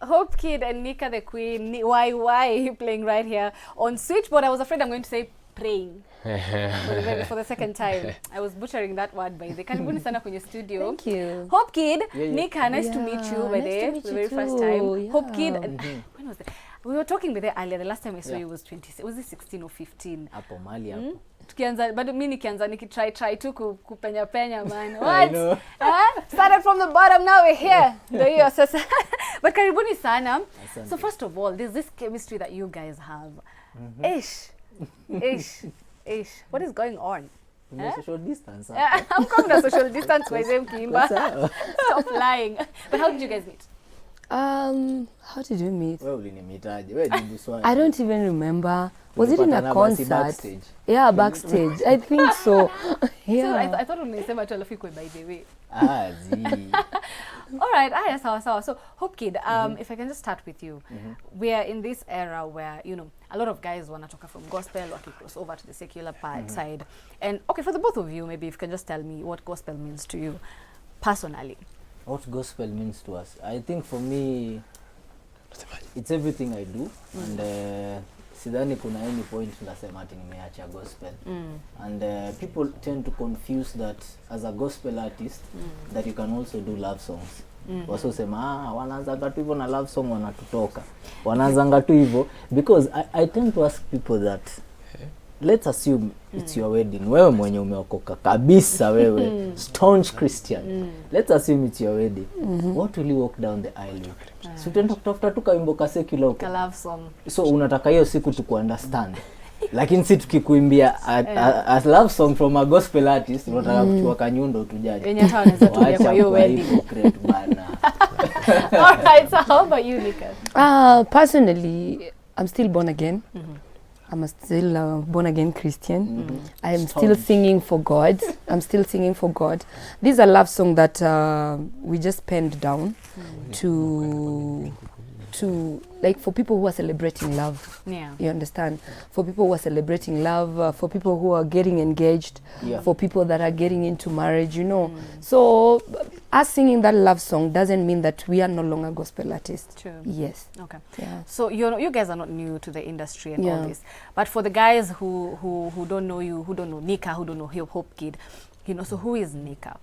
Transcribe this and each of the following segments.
HopeKid and Nicah the Queen, why playing right here on Switchboard. I was afraid I'm going to say praying for the second time. I was butchering that word by the way. Karibuni sana kwenye studio. Thank you. HopeKid, Nicah, nice to meet you by the very first time. Yeah. HopeKid, when was it? We were talking with her earlier. The last time I saw you was 20. Was it 16 or 15? Hapo mali hapo. Tukianza bado mimi nikianza try to kupenya man. What? Started from the bottom, now we're here. Ndio sasa. But karibuni sana. So first of all, there's this chemistry that you guys have. Ish. What is going on? Social distance. I'm coming to social distance by them Kimba. Stop lying. But how did you guys meet? How did we meet? Wewe ulinimitaje? Wewe jibu swali. I don't even remember. Was it in a concert? Backstage. Yeah, backstage. I think so. Yeah. So I thought unisema tu alafu by the way. Zi. All right, sawa. So HopeKid, if I can just start with you. We are in this era where, a lot of guys want to talk from gospel or cross over to the secular part side. And okay, for the both of you, maybe if you can just tell me what gospel means to you personally. What gospel means to us? I think for me, it's everything I do. And sidhani kuna any point nasema ati nimeacha gospel. And people tend to confuse that as a gospel artist, that you can also do love songs. Wasosema wanaanza tu hivyo na love song wanatutoka. Wanaanza tu hivyo because I tend to ask people that let's assume it's your wedding. Wewe mwenye umeokoka kabisa wewe staunch Christian. Let's assume it's your wedding. What will you walk down the aisle with? So utaenda kutafuta tu kaimbo ka secular huko. Love song. So unataka hiyo siku tu understand. Lakini si tukikuimbia a love song from a gospel artist unataka kuchua kanyundo tujaje. Yenye hata anaweza tumia kwa hiyo wedding. All right, so how about you, Nicah? Personally, I'm still born again. I'm still a born-again Christian. I am still singing for God. I'm still singing for God. These are love songs that we just penned down to like for people who are celebrating love. Yeah. You understand? For people who are celebrating love, for people who are getting engaged, for people that are getting into marriage, So us singing that love song doesn't mean that we are no longer gospel artists. True. Yes. Okay. Yeah. So you guys are not new to the industry and all this. But for the guys who don't know you, who don't know Nicah, who don't know HopeKid, so who is Nicah?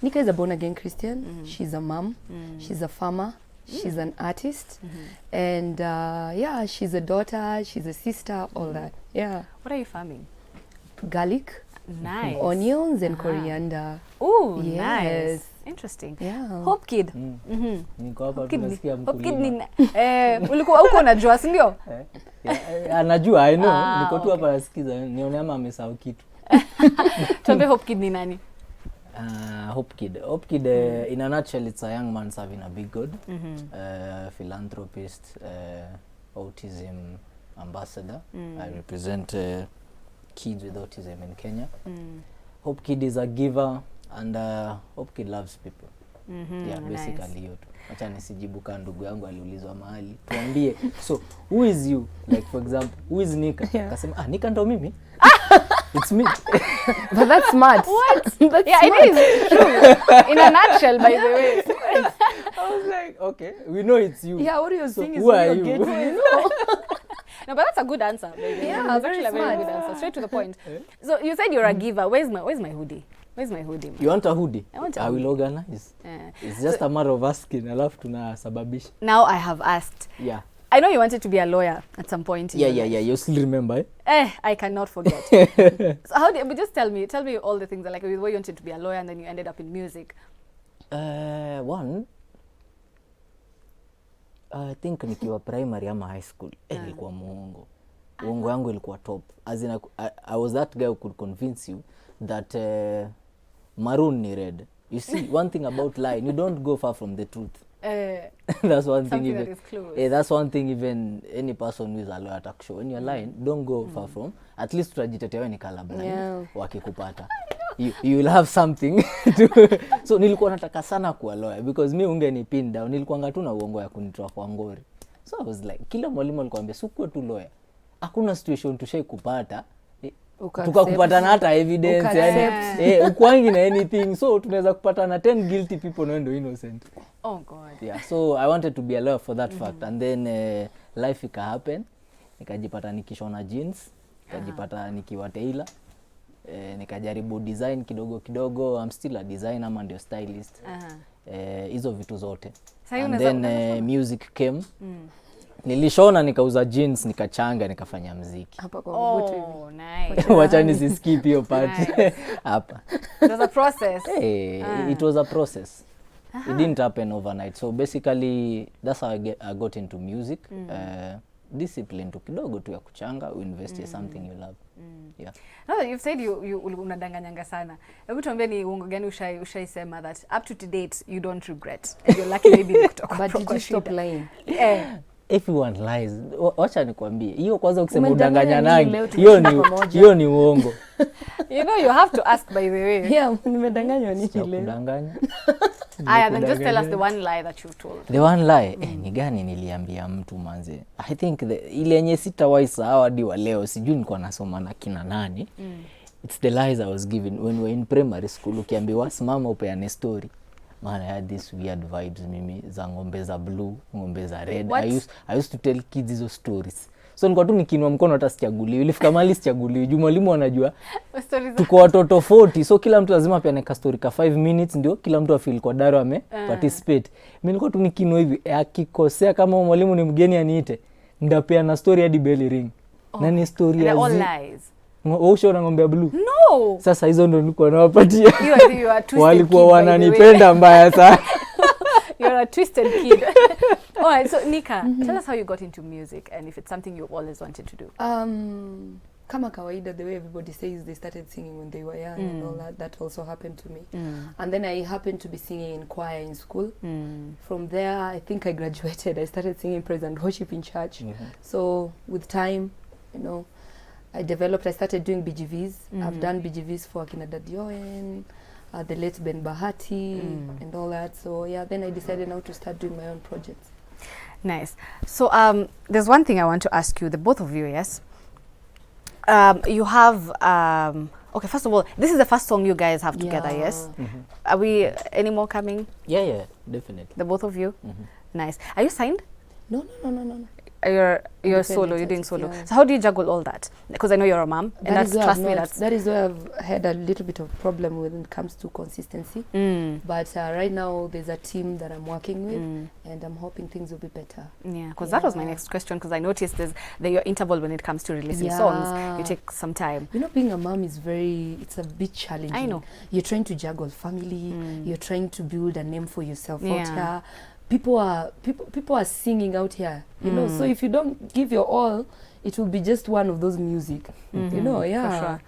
Nicah is a born-again Christian. She's a mom. She's a farmer. She's an artist. And she's a daughter. She's a sister, all that. Yeah. What are you farming? Garlic. Nice. Onions and coriander. Oh, yes. Nice. Interesting. Yeah. HopeKid. Niko hapa tunasikia HopeKid ni ulikuwa huko unajua, si ndio? Anajua, I know. Niko tu hapa nasikiza nione ama amesahau kitu. Tuambie HopeKid ni nani? HopeKid in a nutshell, it's a young man serving a big God, philanthropist, autism ambassador. I represent kids with autism in Kenya. HopeKid is a giver and HopeKid loves people. Basically hiyo tu. Acha nisijibu kama ndugu yangu aliulizwa mahali. Tuambie, so who is you? Like for example, who is Nicah? Akasema Nicah ndo mimi. It's me. But that's smart. What? That's smart. It is true. In a nutshell, by the way. I was like, okay, we know it's you. Yeah, what you're saying is who are you're you? getting. No, but that's a good answer. Baby. Yeah, it's actually a very good answer. Straight to the point. So you said you're a giver. Where's my hoodie? Where's my hoodie? You want a hoodie? I want a I hoodie. will organize. It's just a matter of asking. Alafu tunasababisha. Now I have asked. Yeah. I know you wanted to be a lawyer at some point. Yeah. You still remember? I cannot forget. So but just tell me all the things like why you wanted to be a lawyer and then you ended up in music. One, I think nikiwa primary ama high school, nilikuwa muongo. Uongo wangu ilikuwa top. As in I was that guy who could convince you that maroon ni red. You see, one thing about lying, you don't go far from the truth. That's one thing even. That is close. That's one thing even any person who is a lawyer attack show. When you're lying, don't go far from. At least tutajitetea ni colorblind. Wakikupata. You will have something to. So nilikuwa nataka sana kuwa lawyer because me ungenipin down. Nilikuwa tu na uongo ya kunitoa kwa ngori. So I was like, kila mwalimu alikwambia sikuwa tu lawyer. Hakuna situation tushai kupata. Tukakupata na hata evidence yani ukwangi na anything, so tunaweza kupata na 10 guilty people na ndio innocent. Oh God. Yeah, so I wanted to be a lawyer for that fact, and then life ika happen, nikajipata nikishona jeans, nikajipata nikiwa tailor, nikajaribu design kidogo. I'm still a designer, ama ndio stylist. Hizo vitu zote. And then music came. Nilishona, nikauza jeans, nikachanga, nikafanya muziki. Hapa kwa mvuto hivi. Oh, nice. Wacha nisiskip hiyo part. Hapa. It was a process. It was a process. It didn't happen overnight. So basically that's how I got into music. Discipline tu kidogo tu ya kuchanga, invest in something you love. Yeah. Now that you've said you unadanganyanga sana. Hebu tuambie ni uongo gani ushaisema that up to date you don't regret. And you're lucky maybe kutoka. But did you stop lying? Everyone lies. Wacha nikwambie. Hiyo kwanza ukisema udanganya nani? Hiyo ni uongo. You know you have to ask by the way. Yeah, nimedanganywa nini leo? Kudanganya. Then just tell us the one lie that you told. The one lie, ni gani niliambia mtu manze? I think ile yenye sitawahi sahau hadi wa leo, sijui nilikuwa nasoma na kina nani. It's the lies I was given when we were in primary school. Ukiambiwa simama upeane story. Man, I had these weird vibes mimi za ngombe za blue, ngombe za red. I used to tell kids hizo stories. So nilikuwa tu nikinua mkono hata sichaguliwi. Ilifika mahali sichaguliwi. Juu mwalimu anajua tuko watoto 40. So kila mtu lazima apeane ka story ka 5 minutes ndio kila mtu afeel kwa daro ame participate. Mimi nilikuwa tu nikinua hivi, akikosea kama mwalimu ni mgeni aniite, ndapeana story hadi bell ring. Na ni story ya all lies. Ushaona ngombe ya blue? No. Sasa hizo ndo nilikuwa nawapatia. You are twisted. Walikuwa wananipenda mbaya sana. You're a twisted kid. All right, so Nicah, tell us how you got into music and if it's something you've always wanted to do. Kama kawaida, the way everybody says they started singing when they were young and all that also happened to me. And then I happened to be singing in choir in school. From there, I think I graduated. I started singing praise and worship in church. So with time, you know, I started doing BGVs. I've done BGVs for Akina Dadioen, the late Ben Bahati and all that. So yeah, then I decided now to start doing my own projects. Nice. So there's one thing I want to ask you, the both of you, yes? You have, okay, first of all, this is the first song you guys have together, yes? Are we any more coming? Yeah, definitely. The both of you? Nice. Are you signed? No. You're solo, you're doing solo. Yeah. So how do you juggle all that? Because I know you're a mom, and that is where I've had a little bit of problem when it comes to consistency. But right now there's a team that I'm working with, and I'm hoping things will be better. Yeah, because that was my next question, because I noticed there's your interval when it comes to releasing songs. You take some time. You know, being a mom is it's a bit challenging. I know. You're trying to juggle family, you're trying to build a name for yourself out here. People are singing out here, you know, so if you don't give your all, it will be just one of those music, you know, For sure.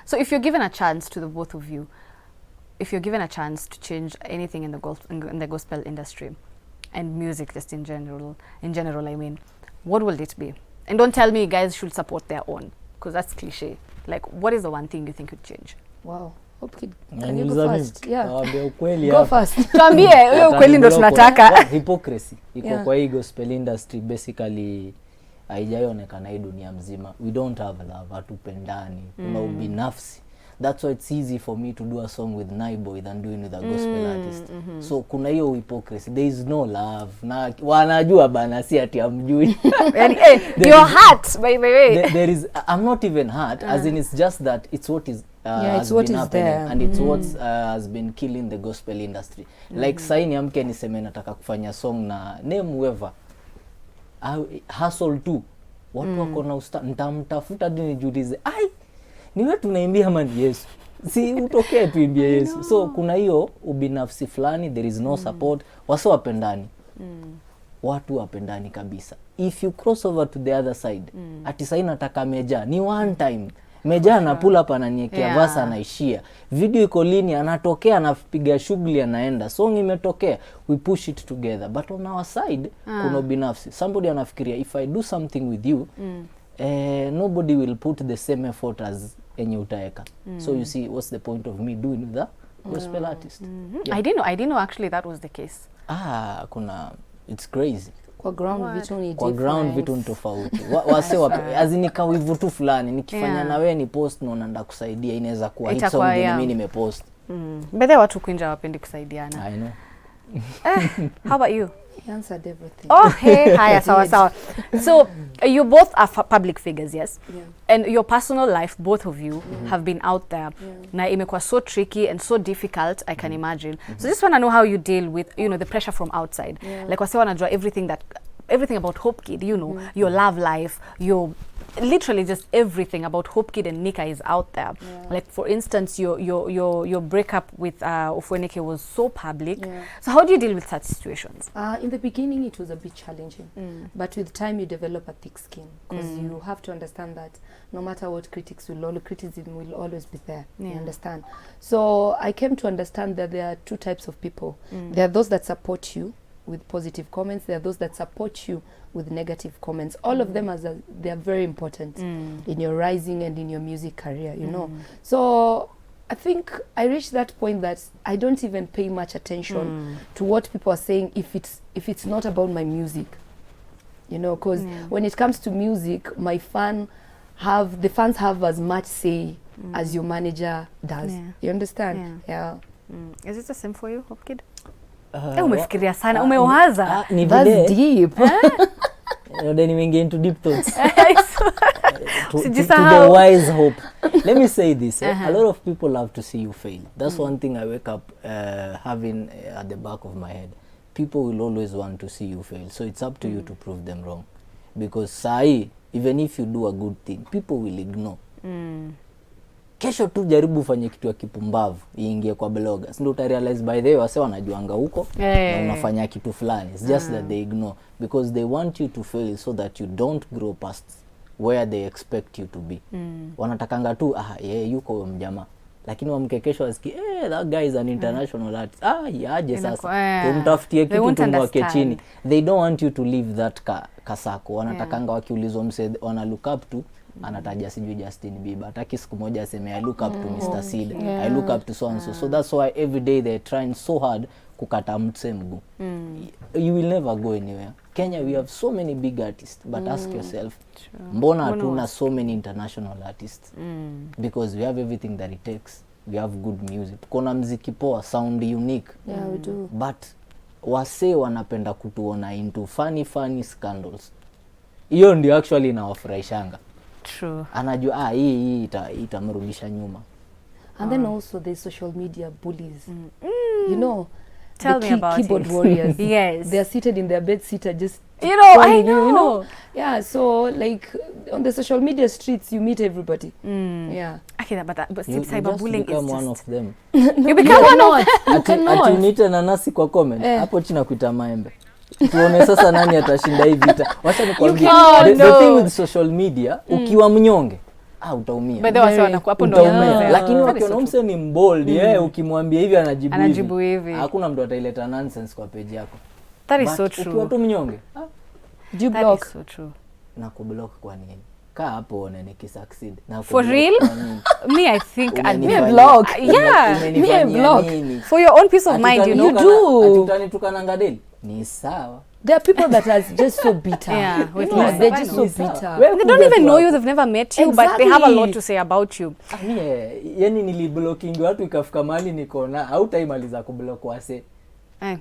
So if you're given a chance to the both of you, if you're given a chance to change anything in the gospel industry and music just in general, I mean, what will it be? And don't tell me guys should support their own, because that's cliche. Like, what is the one thing you think would change? Wow. HopeKid, can you go first? Yeah. Go first. Tuambie, wewe ukweli ndo tunataka. Hypocrisy iko kwa hii gospel industry, basically haijaonekana hii dunia mzima. We don't have love, hatupendani. Kuna ubinafsi. That's why it's easy for me to do a song with Nicah than doing with a gospel artist. So kuna hiyo hypocrisy. There is no love. Na wanajua bana, si ati amjui. You're hurt by the way. There is, I'm not even hurt, as in it's just that it's what is it's what is there, and it's what has been killing the gospel industry. Like saini amke niseme nataka kufanya song na name whoever, hustle tu watu wako na nitamtafuta hadi nijiulize, ni wewe tunaimbia mani Yesu, si utokee tuimbie Yesu. So kuna hiyo ubinafsi fulani, there is no support, wasa wapendani. Watu wapendani kabisa. If you cross over to the other side, ati saini nataka meja, ni one time meja na pull up ananiekea verse anaishia. Video iko lini, anatokea anapiga shughuli anaenda. Song imetokea, we push it together. But on our side, kuna binafsi. Somebody anafikiria, if I do something with you, nobody will put the same effort as enye utaeka. So you see, what's the point of me doing with the gospel artist? Yeah. I didn't know actually that was the case. It's crazy. Kwa ground vitu ni different. Kwa ground vitu ni tofauti. Wase azinika wivu tu fulani, nikifanya na wewe ni post na nanda kusaidia, inaweza kuwa hit song mimi nimepost. Bedhe watu kuinja wapendi kusaidiana. I know. How about you? He answered everything. Oh, hey, haya, sawa, sawa. So, you both are public figures, yes? Yeah. And your personal life, both of you, have been out there. Na imekuwa so tricky and so difficult, I can imagine. So, just want to know how you deal with, you know, the pressure from outside. Like, wase wanajua everything about HopeKid, you know, your love life, your literally just everything about HopeKid and Nicah is out there. Like, for instance, your breakup with Nicah was so public. So how do you deal with such situations? In the beginning, it was a bit challenging, but with time, you develop a thick skin, because you have to understand that no matter what criticism will always be there. You understand? So I came to understand that there are two types of people. There are those that support you with positive comments. There are those that support you with negative comments. All of them, they are very important in your rising and in your music career, you know. So I think I reached that point that I don't even pay much attention to what people are saying if it's not about my music, you know, because when it comes to music, the fans have as much say as your manager does. You understand? Yeah. Is it the same for you, HopeKid? Umefikiria sana, umewaza. That's deep. Then we get into deep thoughts. to the wise Hope. Let me say this. A lot of people love to see you fail. That's one thing I wake up having at the back of my head. People will always want to see you fail. So it's up to you to prove them wrong. Because even if you do a good thing, people will ignore. Kesho tu jaribu ufanye kitu ya kipumbavu iingie kwa bloggers, ndio uta realize by the way wase wanajuanga huko na unafanya kitu fulani. It's just that they ignore, because they want you to fail so that you don't grow past where they expect you to be. Wanatakanga tu yuko mjamaa, lakini wamkekesho asiki that guy is an international artist. Yaje sasa tumtafutie kitu tumweke chini. They don't want you to leave that kasako. Wanatakanga wakiulizwa mse wana look up to, anataja sijui Justin Bieber, hataki siku moja aseme I look up to Mr. Sid, I look up to so and so. So that's why every day they're trying so hard kukata mtse mguu. You will never go anywhere. Kenya, we have so many big artists, but ask yourself, mbona hatuna so many international artists? Because we have everything that it takes. We have good music. Kuna mziki poa, sound unique. Yeah, we do. But wase wanapenda kutuona into funny scandals. Hiyo ndio actually inawafurahishanga. True. Anajua hii itamrudisha nyuma. And then also the social media bullies. You know, tell me about keyboard warriors. Yes. They are seated in their bed sitter just I know. You know. Yeah, so like on the social media streets you meet everybody. Yeah. Okay, but you cyberbullying become is one just of them. You become one of them. You cannot. Atunite nanasi kwa comment. Hapo china kuita maembe. Tuone sasa nani atashinda hii vita. Wacha nikwambie. The thing with social media, ukiwa mnyonge, utaumia. But they were hapo ndo utaumia. Lakini ukiona mse ni bold, ukimwambia hivi anajibu hivi. Hakuna mtu ataileta nonsense kwa page yako. That is so true. Ukiwa tu mnyonge, do you block? That is so true. Na kublock kwa nini? Kaa hapo one nikisucceed. Na for real? Me, I think me block. Yeah, me block. For your own peace of mind, you know. You do. Atutani tukananga deli. Ni sawa. There are people that are just so bitter. Yeah, with life. They're just so bitter. They don't even know you, they've never met you, but they have a lot to say about you. Yani niliblocking watu ikafika mahali nikaona hautaimaliza kublock wase.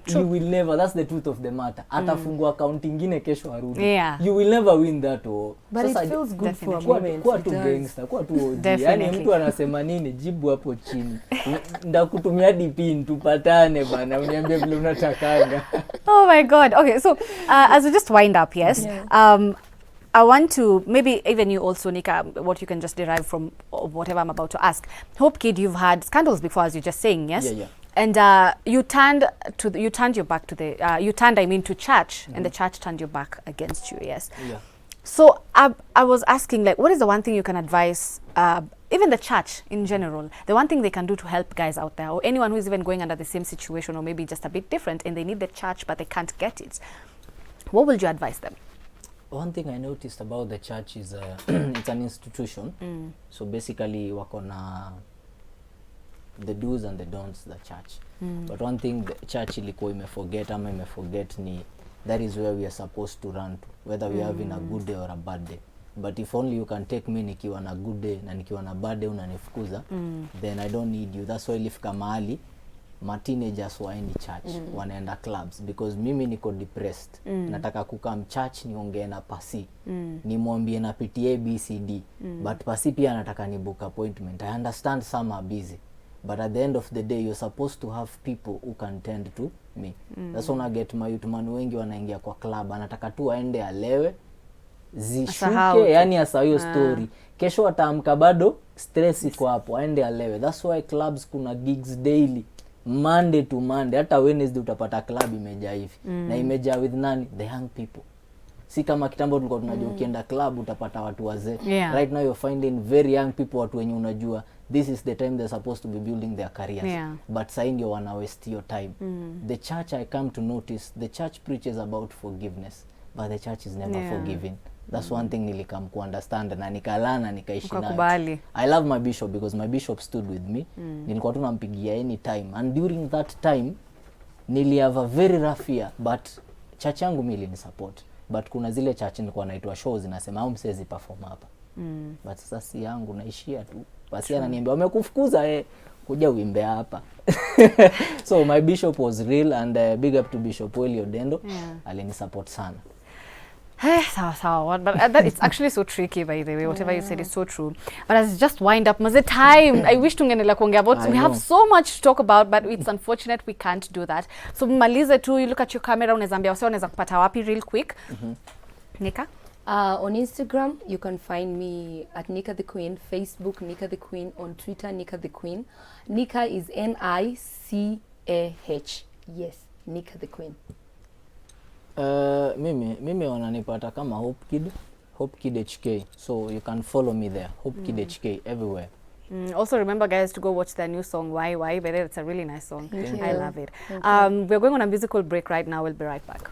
You will never, that's the truth of the matter. Atafungua account ingine kesho arudi. You will never win that war. But it feels good for a moment. Kwa tu gangster, kwa tu OG. Yani mtu anasema nini, jibu hapo chini. Ndakutumia DP tupatane bana, uniambie vile unatakanga. Oh my God. Okay, so as we just wind up, yes. I want to, maybe even you also, Nicah, what you can just derive from whatever I'm about to ask. HopeKid, you've had scandals before, as you're just saying, yes? Yeah. And you turned your back to to church, and the church turned your back against you, yes? Yeah. So I was asking, like, what is the one thing you can advise, even the church in general, the one thing they can do to help guys out there, or anyone who is even going under the same situation, or maybe just a bit different, and they need the church, but they can't get it. What would you advise them? One thing I noticed about the church is it's an institution. So basically, wako na the do's and the don'ts the church. But one thing the church ilikuwa imeforget ni that is where we are supposed to run to, whether we are having a good day or a bad day. But if only you can take me nikiwa na good day na nikiwa na bad day unanifukuza, then I don't need you. That's why ilifika mahali ma teenagers waendi church, wanaenda clubs, because mimi niko depressed, nataka kukam church niongee na Pasi, nimwambie napitia ABCD, but Pasi pia anataka ni book appointment. I understand some are busy, but at the end of the day you're supposed to have people who can tend to me. That's when I get my youth man wengi wanaingia kwa club, anataka tu aende alewe zishuke, yani asa hiyo story, kesho ataamka bado stress iko hapo, aende alewe. That's why clubs kuna gigs daily, Monday to Monday, hata Wednesday utapata club imejaa hivi, na imejaa with nani? The young people. Si kama kitambo tulikuwa tunajua ukienda club utapata watu wazee. Right now you're finding very young people, watu wenye unajua this is the time they're supposed to be building their careers, but sai ndio wana waste your time. The church, I come to notice, the church preaches about forgiveness, but the church is never forgiving. That's one thing nilikam ku understand na nikalana nikaishi nayo. I love my bishop because my bishop stood with me. Nilikuwa tu nampigia any time, and during that time nili have a very rough year, but church yangu mili ni support. But kuna zile church nilikuwa naitwa shows nasema au msezi perform hapa. But sasa si yangu naishia tu. Basi ananiambia wamekufukuza kuja uimbe hapa. So my bishop was real, and big up to Bishop Willie Odendo. Alini support sana. But that it's actually so tricky, by the way. Whatever you said is so true. But as just wind up, maze time. I wish tungenela kuongea about. We have so much to talk about, but it's unfortunate we can't do that. So malize tu, you look at your camera, unaweza wase wanaweza kupata wapi real quick. Nicah? On Instagram, you can find me at Nicah the Queen. Facebook, Nicah the Queen. On Twitter, Nicah the Queen. Nicah is Nicah. Yes, Nicah the Queen. Mimi wananipata kama HopeKid HK, so you can follow me there, HopeKid HK everywhere. Also remember, guys, to go watch their new song Why, but it's a really nice song. I love it. We're going on a musical break right now. We'll be right back.